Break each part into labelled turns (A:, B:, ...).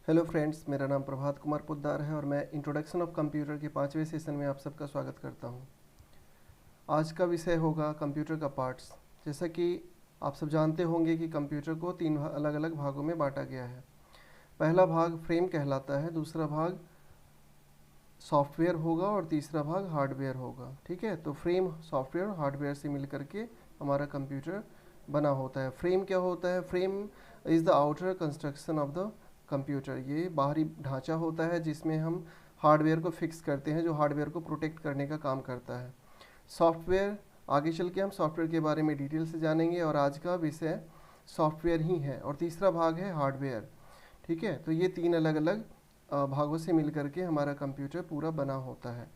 A: Hello friends, मेरा नाम प्रभात कुमार पोद्दार है और मैं इंट्रोडक्शन ऑफ कंप्यूटर के 5वें सेशन में आप सबका स्वागत करता हूं। आज का विषय होगा कंप्यूटर का पार्ट्स। जैसा कि आप सब जानते होंगे कि कंप्यूटर को तीन अलग अलग भागों में बांटा गया है। पहला भाग फ्रेम कहलाता है, दूसरा भाग सॉफ्टवेयर होगा और तीसरा भाग हार्डवेयर होगा। ठीक है, तो फ्रेम सॉफ्टवेयर और हार्डवेयर से मिल करके हमारा कंप्यूटर बना होता है। फ्रेम क्या होता है? Frame is the outer construction of the computer. ये बाहरी ढांचा होता है जिसमें हम हार्डवेयर को फिक्स करते हैं, जो हार्डवेयर को प्रोटेक्ट करने का काम करता है। सॉफ्टवेयर, आगे चल के हम सॉफ्टवेयर के बारे में डिटेल से जानेंगे और आज का विषय सॉफ्टवेयर ही है। और तीसरा भाग है हार्डवेयर। ठीक है, तो ये तीन अलग अलग भागों से मिल करके हमारा कंप्यूटर पूरा बना होता है।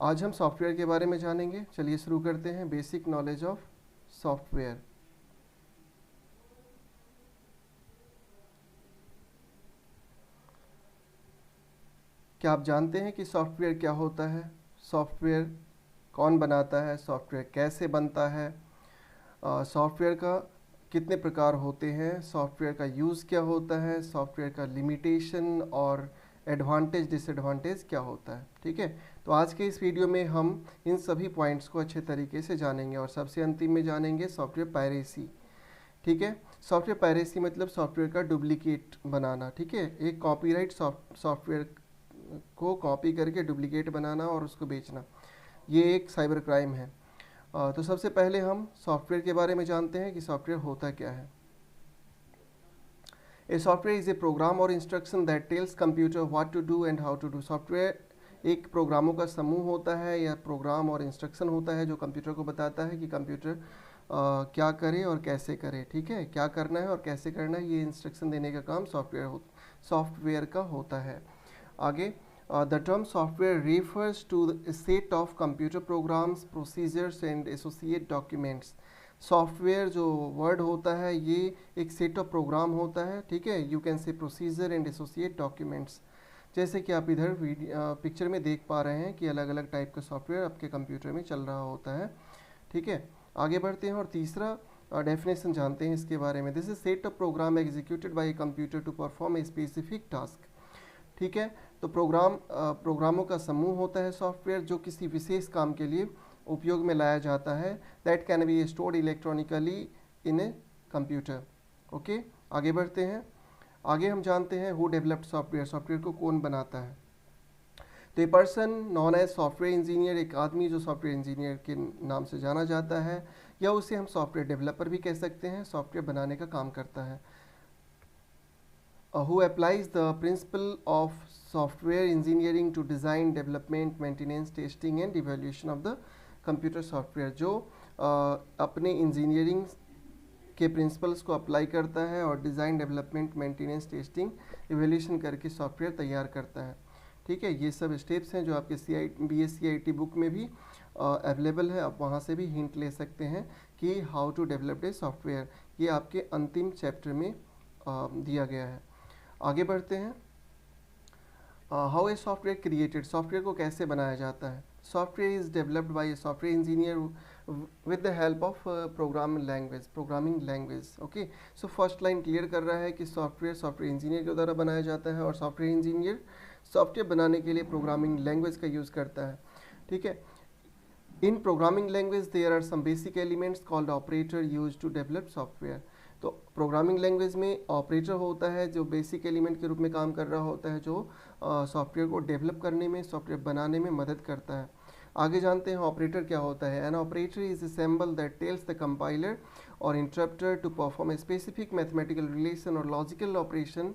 A: आज हम सॉफ्टवेयर के बारे में जानेंगे। चलिए शुरू करते हैं। Basic knowledge of software. क्या आप जानते हैं कि सॉफ्टवेयर क्या होता है? सॉफ्टवेयर कौन बनाता है? सॉफ्टवेयर कैसे बनता है? सॉफ्टवेयर का कितने प्रकार होते हैं? सॉफ्टवेयर का यूज़ क्या होता है? सॉफ्टवेयर का लिमिटेशन और एडवांटेज डिसएडवांटेज क्या होता है? ठीक है, तो आज के इस वीडियो में हम इन सभी पॉइंट्स को अच्छे तरीके से जानेंगे और सबसे अंतिम में जानेंगे सॉफ्टवेयर पायरेसी। ठीक है, सॉफ्टवेयर पायरेसी मतलब सॉफ्टवेयर का डुप्लीकेट बनाना। ठीक है, एक कॉपीराइट सॉफ्टवेयर को कॉपी करके डुप्लीकेट बनाना और उसको बेचना, ये एक साइबर क्राइम है। तो सबसे पहले हम सॉफ्टवेयर के बारे में जानते हैं कि सॉफ्टवेयर होता क्या है। A software is a program or instruction that tells computer what to do and how to do. Software एक प्रोग्रामों का समूह होता है या प्रोग्राम और इंस्ट्रक्शन होता है जो कंप्यूटर को बताता है कि कंप्यूटर क्या करे और कैसे करे। ठीक है, क्या करना है और कैसे करना है, ये इंस्ट्रक्शन देने का काम सॉफ्टवेयर का होता है। आगे, the term software refers to a set of computer programs, procedures and associate documents. Software जो वर्ड होता है ये एक सेट ऑफ प्रोग्राम होता है। ठीक है, you can say procedure and associate documents. जैसे कि आप इधर पिक्चर में देख पा रहे हैं कि अलग अलग टाइप का सॉफ्टवेयर आपके कंप्यूटर में चल रहा होता है। ठीक है, आगे बढ़ते हैं और तीसरा डेफिनेशन जानते हैं इसके बारे में। This is set of program executed by a computer to perform a specific task. ठीक है, तो प्रोग्रामों का समूह होता है सॉफ्टवेयर जो किसी विशेष काम के लिए उपयोग में लाया जाता है। That can be stored electronically in a computer. Okay, आगे बढ़ते हैं। आगे हम जानते हैं हु डेवलप्ड सॉफ्टवेयर। सॉफ्टवेयर को कौन बनाता है? तो a person known as software engineer, एक आदमी जो सॉफ्टवेयर इंजीनियर के नाम से जाना जाता है, या उसे हम सॉफ्टवेयर डेवलपर भी कह सकते हैं, सॉफ्टवेयर बनाने का काम करता है। Who applies the principle of software engineering to design, development, maintenance, testing and evaluation of the computer software। जो अपने इंजीनियरिंग के प्रिंसिपल्स को अप्लाई करता है और design, development, maintenance, testing, evaluation करके सॉफ्टवेयर तैयार करता है। ठीक है, ये सब स्टेप्स हैं जो आपके BSc IT बुक में भी अवेलेबल है। आप वहाँ से भी हिंट ले सकते हैं कि how to develop a software. ये आपके अंतिम चैप्टर में दिया गया है। आगे बढ़ते हैं। How a software created. Software को कैसे बनाया जाता है? Software is developed by a software engineer with the help of programming language. Okay, so first line clear कर रहा है कि सॉफ्टवेयर इंजीनियर के द्वारा बनाया जाता है और सॉफ्टवेयर इंजीनियर सॉफ्टवेयर बनाने के लिए प्रोग्रामिंग लैंग्वेज का यूज़ करता है। ठीक है, in programming language there are some basic elements called operator use to develop software. तो प्रोग्रामिंग लैंग्वेज में ऑपरेटर होता है जो बेसिक एलिमेंट के रूप में काम कर रहा होता है, जो सॉफ्टवेयर को डेवलप करने में, सॉफ्टवेयर बनाने में मदद करता है। आगे जानते हैं ऑपरेटर क्या होता है। An operator is a symbol that tells the compiler or interpreter to perform a specific mathematical relation or logical operation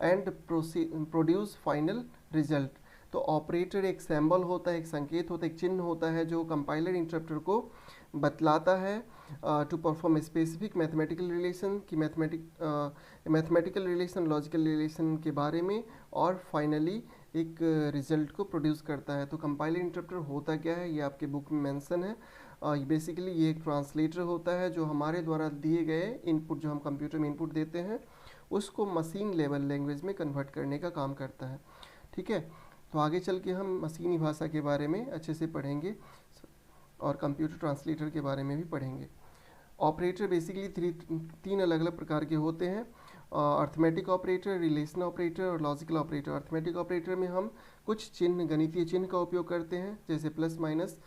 A: and produce final result. तो ऑपरेटर एक सिंबल होता है, एक संकेत होता है, एक चिन्ह होता है जो कंपाइलर इंटरप्टर को बतलाता है to perform specific mathematical relation की मैथमेटिकल रिलेशन, लॉजिकल रिलेशन के बारे में, और फाइनली एक रिजल्ट को प्रोड्यूस करता है। तो कंपाइलर इंटरप्टर होता क्या है ये आपके बुक में मेंशन है। बेसिकली ये एक ट्रांसलेटर होता है जो हमारे द्वारा दिए गए इनपुट, जो हम कंप्यूटर में इनपुट देते हैं, उसको मशीन लेवल लैंग्वेज में कन्वर्ट करने का काम करता है। ठीक है, तो आगे चल के हम मशीनी भाषा के बारे में अच्छे से पढ़ेंगे और कंप्यूटर ट्रांसलेटर के बारे में भी पढ़ेंगे। ऑपरेटर बेसिकली तीन अलग अलग प्रकार के होते हैं। अर्थमेटिक ऑपरेटर, रिलेशन ऑपरेटर और लॉजिकल ऑपरेटर। अर्थमेटिक ऑपरेटर में हम कुछ चिन्ह, गणितीय चिन्ह का उपयोग करते हैं, जैसे plus minus,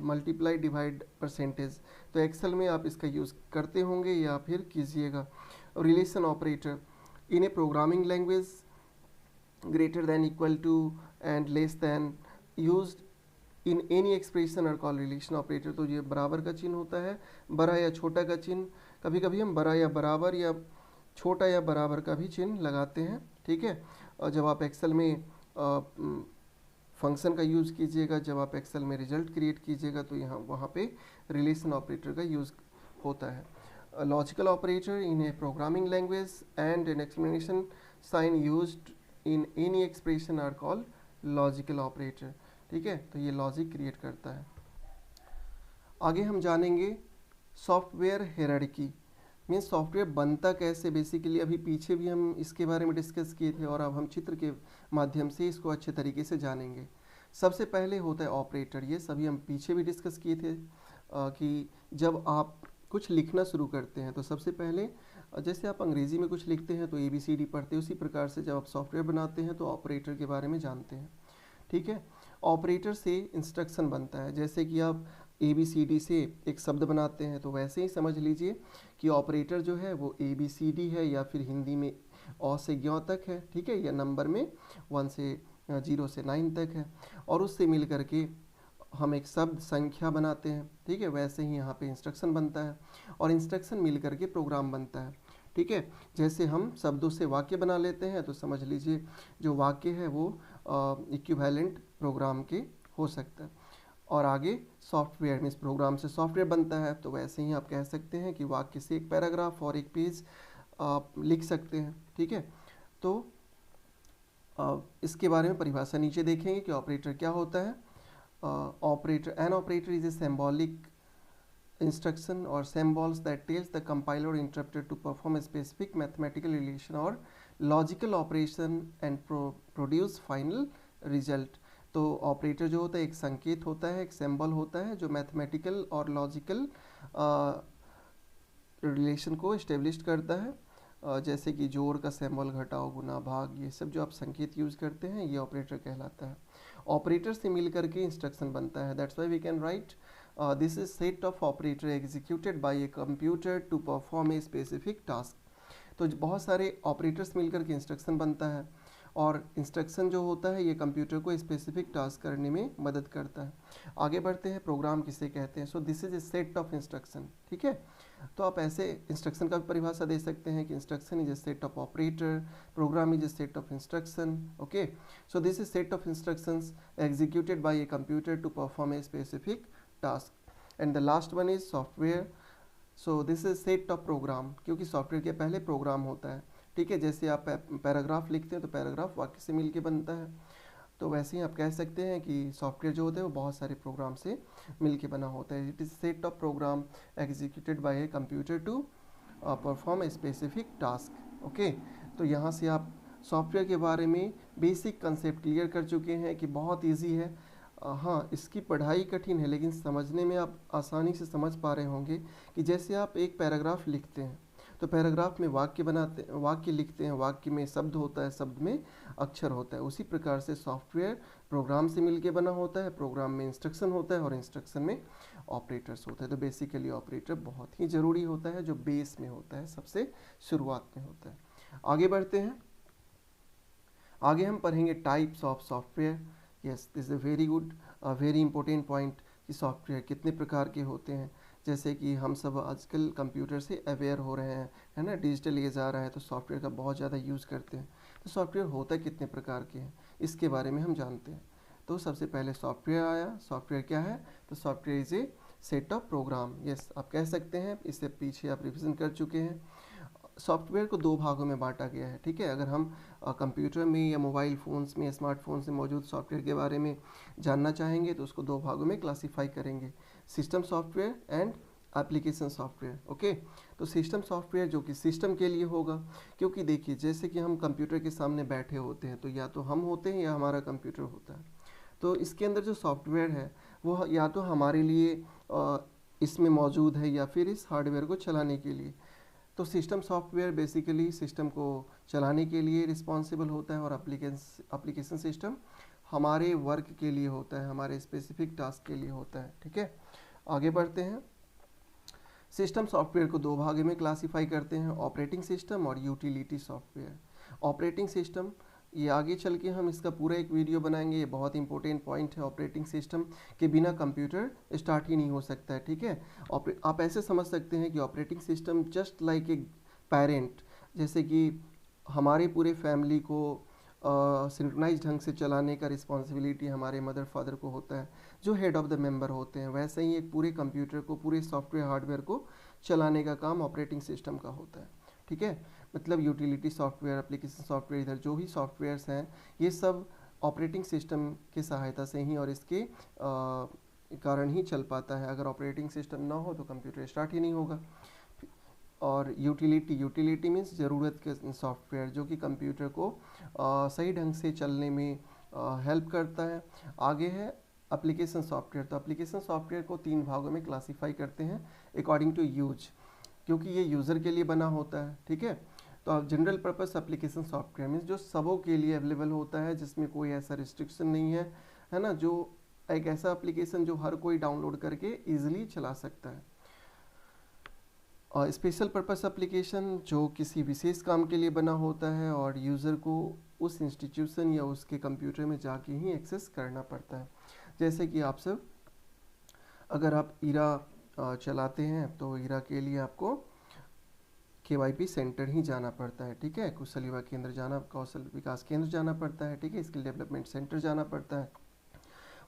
A: multiply, divide, percentage. तो एक्सेल में आप इसका यूज़ करते होंगे या फिर कीजिएगा। Relation operator in a programming language greater than, equal to and less than used in any expression are called relation operator। तो ये बराबर का चिन्ह होता है, बड़ा या छोटा का चिन्ह, कभी कभी हम बड़ा या बराबर या छोटा या बराबर का भी चिन्ह लगाते हैं, ठीक है। और जब आप एक्सेल में फंक्शन का यूज़ कीजिएगा, जब आप एक्सेल में रिजल्ट क्रिएट कीजिएगा, तो यहाँ वहाँ पे रिलेशन ऑपरेटर का यूज़ होता है। Logical operator in a programming language and an explanation sign used in any expression are called logical operator, ठीक है। तो ये लॉजिक क्रिएट करता है। आगे हम जानेंगे सॉफ्टवेयर हायरार्की, मीन्स सॉफ्टवेयर बनता कैसे। बेसिकली अभी पीछे भी हम इसके बारे में डिस्कस किए थे और अब हम चित्र के माध्यम से इसको अच्छे तरीके से जानेंगे। सबसे पहले होता है ऑपरेटर। ये सभी हम पीछे भी डिस्कस किए थे कि जब आप कुछ लिखना शुरू करते हैं तो सबसे पहले, जैसे आप अंग्रेज़ी में कुछ लिखते हैं तो ABCD पढ़ते हैं, उसी प्रकार से जब आप सॉफ्टवेयर बनाते हैं तो ऑपरेटर के बारे में जानते हैं, ठीक है। ऑपरेटर से इंस्ट्रक्शन बनता है, जैसे कि आप ABCD से एक शब्द बनाते हैं तो वैसे ही समझ लीजिए कि ऑपरेटर जो है वो ABCD है, या फिर हिंदी में अ से ज्ञ तक है, ठीक है, या नंबर में 1 से 0 से 9 तक है, और उससे मिल करके हम एक शब्द संख्या बनाते हैं, ठीक है। वैसे ही यहाँ पे इंस्ट्रक्शन बनता है और इंस्ट्रक्शन मिल करके प्रोग्राम बनता है, ठीक है। जैसे हम शब्दों से वाक्य बना लेते हैं तो समझ लीजिए जो वाक्य है वो इक्विवेलेंट प्रोग्राम के हो सकता है। और आगे सॉफ्टवेयर में, इस प्रोग्राम से सॉफ्टवेयर बनता है, तो वैसे ही आप कह सकते हैं कि वाक्य से एक पैराग्राफ और एक पेज आप लिख सकते हैं, ठीक है। तो इसके बारे में परिभाषा नीचे देखेंगे कि ऑपरेटर क्या होता है। Operator, an operator is a symbolic instruction or symbols that tells the compiler or interpreter to perform a specific mathematical relation or logical operation and produce final result। तो ऑपरेटर जो होता है एक संकेत होता है, एक सिंबल होता है जो मैथमेटिकल और लॉजिकल रिलेशन को इस्टेब्लिश करता है, जैसे कि जोड़ का सिंबल, घटाओ, गुना, भाग, ये सब जो आप संकेत यूज़ करते हैं ये ऑपरेटर कहलाता है। ऑपरेटर से मिल करके इंस्ट्रक्शन बनता है। That's why we can write this is set of operator executed by a computer to perform a specific task. तो बहुत सारे ऑपरेटर्स मिल करके इंस्ट्रक्शन बनता है और इंस्ट्रक्शन जो होता है ये कंप्यूटर को स्पेसिफिक टास्क करने में मदद करता है। आगे बढ़ते हैं, प्रोग्राम किसे कहते हैं। सो this is a set of instruction, ठीक है। तो आप ऐसे इंस्ट्रक्शन का भी परिभाषा दे सकते हैं कि instruction is a set of operator, program is a set of instruction, okay. So this is set of instructions executed by a computer to perform a specific task. And the last one is software. So this is set of program, क्योंकि software के पहले programme होता है, ठीक है। जैसे आप paragraph लिखते हैं तो पैराग्राफ वाक्य से मिलके बनता है, तो वैसे ही आप कह सकते हैं कि सॉफ्टवेयर जो होते हैं वो बहुत सारे प्रोग्राम से मिलके बना होता है। It is set of program executed by a computer to perform a specific task, okay. तो यहाँ से आप सॉफ्टवेयर के बारे में बेसिक कंसेप्ट क्लियर कर चुके हैं कि बहुत ईजी है। हाँ, इसकी पढ़ाई कठिन है लेकिन समझने में आप आसानी से समझ पा रहे होंगे कि जैसे आप एक पैराग्राफ लिखते हैं तो पैराग्राफ में वाक्य बनाते, वाक्य लिखते हैं, वाक्य में शब्द होता है, शब्द में अक्षर होता है। उसी प्रकार से सॉफ्टवेयर प्रोग्राम से मिलके बना होता है, प्रोग्राम में इंस्ट्रक्शन होता है और इंस्ट्रक्शन में ऑपरेटर्स होता है। तो बेसिकली ऑपरेटर बहुत ही ज़रूरी होता है, जो बेस में होता है, सबसे शुरुआत में होता है। आगे बढ़ते हैं, आगे हम पढ़ेंगे types of software. Yes, this is a very good, very important point कि सॉफ्टवेयर कितने प्रकार के होते हैं। जैसे कि हम सब आजकल कंप्यूटर से अवेयर हो रहे हैं, है ना, डिजिटल एज आ रहा है, तो सॉफ्टवेयर का बहुत ज़्यादा यूज़ करते हैं। तो सॉफ्टवेयर होता कितने प्रकार के हैं इसके बारे में हम जानते हैं। तो सबसे पहले सॉफ्टवेयर आया। सॉफ्टवेयर क्या है? तो software is a set of program. Yes, आप कह सकते हैं, इससे पीछे आप रिविज़न कर चुके हैं। सॉफ्टवेयर को दो भागों में बांटा गया है, ठीक है। अगर हम कंप्यूटर में या मोबाइल फ़ोन्स में, स्मार्टफोन्स में मौजूद सॉफ्टवेयर के बारे में जानना चाहेंगे तो उसको दो भागों में क्लासीफाई करेंगे, system software and application software, okay. तो सिस्टम सॉफ्टवेयर जो कि सिस्टम के लिए होगा, क्योंकि देखिए जैसे कि हम कंप्यूटर के सामने बैठे होते हैं तो या तो हम होते हैं या हमारा कंप्यूटर होता है। तो इसके अंदर जो सॉफ्टवेयर है वो या तो हमारे लिए इसमें मौजूद है या फिर इस हार्डवेयर को चलाने के लिए। तो सिस्टम सॉफ्टवेयर बेसिकली सिस्टम को चलाने के लिए रिस्पॉन्सिबल होता है और एप्लीकेशन सिस्टम हमारे वर्क के लिए होता है, हमारे स्पेसिफिक टास्क के लिए होता है। ठीक है, आगे बढ़ते हैं। सिस्टम सॉफ्टवेयर को दो भागों में क्लासिफाई करते हैं, ऑपरेटिंग सिस्टम और यूटिलिटी सॉफ्टवेयर। ऑपरेटिंग सिस्टम, ये आगे चल के हम इसका पूरा एक वीडियो बनाएंगे, ये बहुत इंपॉर्टेंट पॉइंट है। ऑपरेटिंग सिस्टम के बिना कंप्यूटर स्टार्ट ही नहीं हो सकता है। ठीक है, आप ऐसे समझ सकते हैं कि operating system just like a parent, जैसे कि हमारे पूरे फैमिली को सिंक्रोनाइज ढंग से चलाने का रिस्पॉन्सिबिलिटी हमारे मदर फादर को होता है, जो हेड ऑफ द मेंबर होते हैं, वैसे ही एक पूरे कंप्यूटर को, पूरे सॉफ्टवेयर हार्डवेयर को चलाने का काम ऑपरेटिंग सिस्टम का होता है। ठीक है, मतलब यूटिलिटी सॉफ्टवेयर, एप्लीकेशन सॉफ्टवेयर, इधर जो भी सॉफ्टवेयर्स हैं ये सब ऑपरेटिंग सिस्टम की सहायता से ही और इसके कारण ही चल पाता है। अगर ऑपरेटिंग सिस्टम ना हो तो कंप्यूटर स्टार्ट ही नहीं होगा। और यूटिलिटी मीन्स ज़रूरत के सॉफ्टवेयर जो कि कंप्यूटर को सही ढंग से चलने में हेल्प करता है। आगे है एप्लीकेशन सॉफ्टवेयर। तो एप्लीकेशन सॉफ्टवेयर को तीन भागों में क्लासीफाई करते हैं अकॉर्डिंग टू यूज, क्योंकि ये यूज़र के लिए बना होता है। ठीक है, तो अब general purpose application software means जो सबों के लिए अवेलेबल होता है, जिसमें कोई ऐसा रिस्ट्रिक्शन नहीं है ना, जो एक ऐसा एप्लीकेशन जो हर कोई डाउनलोड करके ईजिली चला सकता है। और स्पेशल पर्पस एप्लीकेशन जो किसी विशेष काम के लिए बना होता है और यूज़र को उस इंस्टीट्यूशन या उसके कंप्यूटर में जाके ही एक्सेस करना पड़ता है। जैसे कि आप सब अगर आप ईरा चलाते हैं तो ईरा के लिए आपको KYP सेंटर ही जाना पड़ता है। ठीक है, कौशल विकास केंद्र जाना पड़ता है। ठीक है, स्किल डेवलपमेंट सेंटर जाना पड़ता है।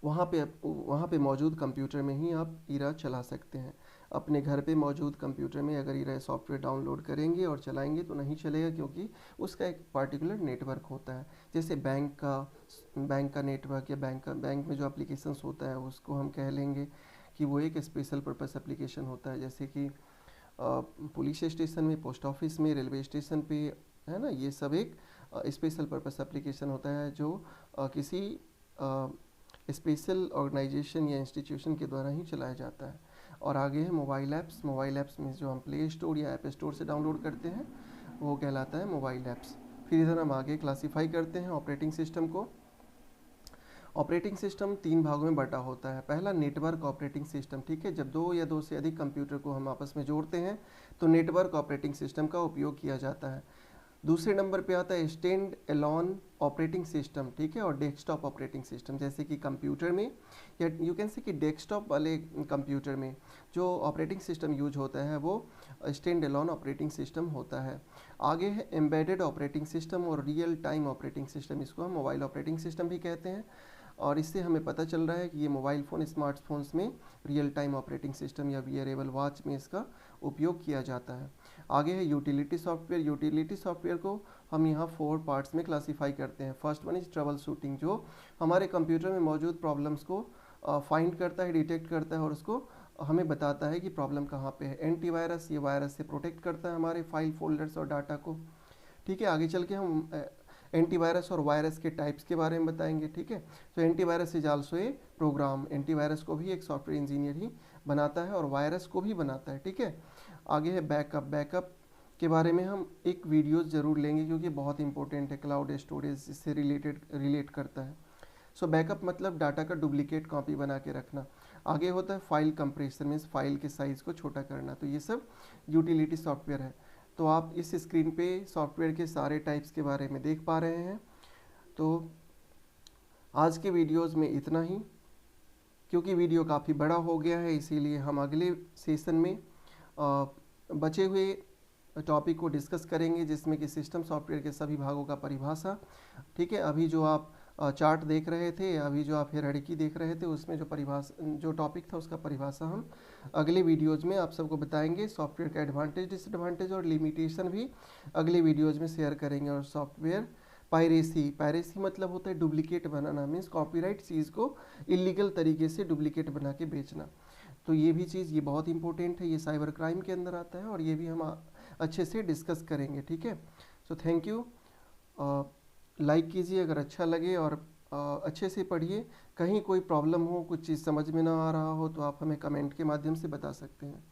A: वहाँ पे मौजूद कंप्यूटर में ही आप ईरा चला सकते हैं। अपने घर पे मौजूद कंप्यूटर में अगर ईरा सॉफ्टवेयर डाउनलोड करेंगे और चलाएंगे तो नहीं चलेगा, क्योंकि उसका एक पार्टिकुलर नेटवर्क होता है। जैसे बैंक का नेटवर्क या बैंक में जो एप्लीकेशंस होता है उसको हम कह लेंगे कि वो एक स्पेशल पर्पस एप्लीकेशन होता है। जैसे कि पुलिस स्टेशन में, पोस्ट ऑफिस में, रेलवे स्टेशन पे, है ना, ये सब एक स्पेशल पर्पस एप्लीकेशन होता है जो किसी स्पेशल ऑर्गेनाइजेशन या इंस्टीट्यूशन के द्वारा ही चलाया जाता है। और आगे है मोबाइल ऐप्स। मोबाइल ऐप्स में जो हम प्ले स्टोर या ऐप स्टोर से डाउनलोड करते हैं वो कहलाता है मोबाइल ऐप्स। फिर इधर हम आगे क्लासीफाई करते हैं ऑपरेटिंग सिस्टम को। ऑपरेटिंग सिस्टम तीन भागों में बटा होता है। पहला नेटवर्क ऑपरेटिंग सिस्टम। ठीक है, जब दो या दो से अधिक कंप्यूटर को हम आपस में जोड़ते हैं तो नेटवर्क ऑपरेटिंग सिस्टम का उपयोग किया जाता है। दूसरे नंबर पे आता है स्टैंड एलोन ऑपरेटिंग सिस्टम। ठीक है, और डेस्कटॉप ऑपरेटिंग सिस्टम। जैसे कि कंप्यूटर में या यू कैन से कि डेस्कटॉप वाले कंप्यूटर में जो ऑपरेटिंग सिस्टम यूज होता है वो स्टैंड एलोन ऑपरेटिंग सिस्टम होता है। आगे है एम्बेडेड ऑपरेटिंग सिस्टम और रियल टाइम ऑपरेटिंग सिस्टम। इसको हम मोबाइल ऑपरेटिंग सिस्टम भी कहते हैं। और इससे हमें पता चल रहा है कि ये मोबाइल फ़ोन, स्मार्टफोन्स में रियल टाइम ऑपरेटिंग सिस्टम या वियरेबल वॉच में इसका उपयोग किया जाता है। आगे है यूटिलिटी सॉफ्टवेयर। यूटिलिटी सॉफ्टवेयर को हम यहाँ 4 पार्ट्स में क्लासीफाई करते हैं। First one is trouble shooting, जो हमारे कंप्यूटर में मौजूद प्रॉब्लम्स को फाइंड करता है, डिटेक्ट करता है और उसको हमें बताता है कि प्रॉब्लम कहाँ पे है। एंटीवायरस, ये वायरस से प्रोटेक्ट करता है हमारे फाइल, फोल्डर्स और डाटा को। ठीक है, आगे चल के हम एंटीवायरस और वायरस के टाइप्स के बारे में बताएंगे। ठीक है, तो antivirus is also a program. Antivirus को भी एक सॉफ्टवेयर इंजीनियर ही बनाता है और वायरस को भी बनाता है। ठीक है, आगे है बैकअप। बैकअप के बारे में हम एक वीडियो ज़रूर लेंगे क्योंकि बहुत इंपॉर्टेंट है, क्लाउड स्टोरेज इससे रिलेट करता है। सो बैकअप मतलब डाटा का डुप्लीकेट कॉपी बना के रखना। आगे होता है फाइल कंप्रेशन, मीन्स फाइल के साइज़ को छोटा करना। तो ये सब यूटिलिटी सॉफ्टवेयर है। तो आप इस स्क्रीन पे सॉफ्टवेयर के सारे टाइप्स के बारे में देख पा रहे हैं। तो आज के वीडियोज़ में इतना ही, क्योंकि वीडियो काफ़ी बड़ा हो गया है इसीलिए हम अगले सेशन में बचे हुए टॉपिक को डिस्कस करेंगे, जिसमें कि सिस्टम सॉफ्टवेयर के सभी भागों का परिभाषा। ठीक है, अभी जो आप चार्ट देख रहे थे, अभी जो आप हेरार्की देख रहे थे, उसमें जो टॉपिक था उसका परिभाषा हम अगले वीडियोज़ में आप सबको बताएंगे। सॉफ्टवेयर का एडवांटेज, डिसएडवांटेज और लिमिटेशन भी अगले वीडियोज़ में शेयर करेंगे। और सॉफ्टवेयर पायरेसी मतलब होता है डुप्लीकेट बनाना, मीन्स कॉपीराइट चीज़ को इलीगल तरीके से डुप्लीकेट बना के बेचना। तो ये भी चीज़ ये बहुत इंपॉर्टेंट है, ये साइबर क्राइम के अंदर आता है और ये भी हम अच्छे से डिस्कस करेंगे। ठीक है, सो थैंक यू। लाइक कीजिए अगर अच्छा लगे और अच्छे से पढ़िए। कहीं कोई प्रॉब्लम हो, कुछ चीज़ समझ में ना आ रहा हो तो आप हमें कमेंट के माध्यम से बता सकते हैं।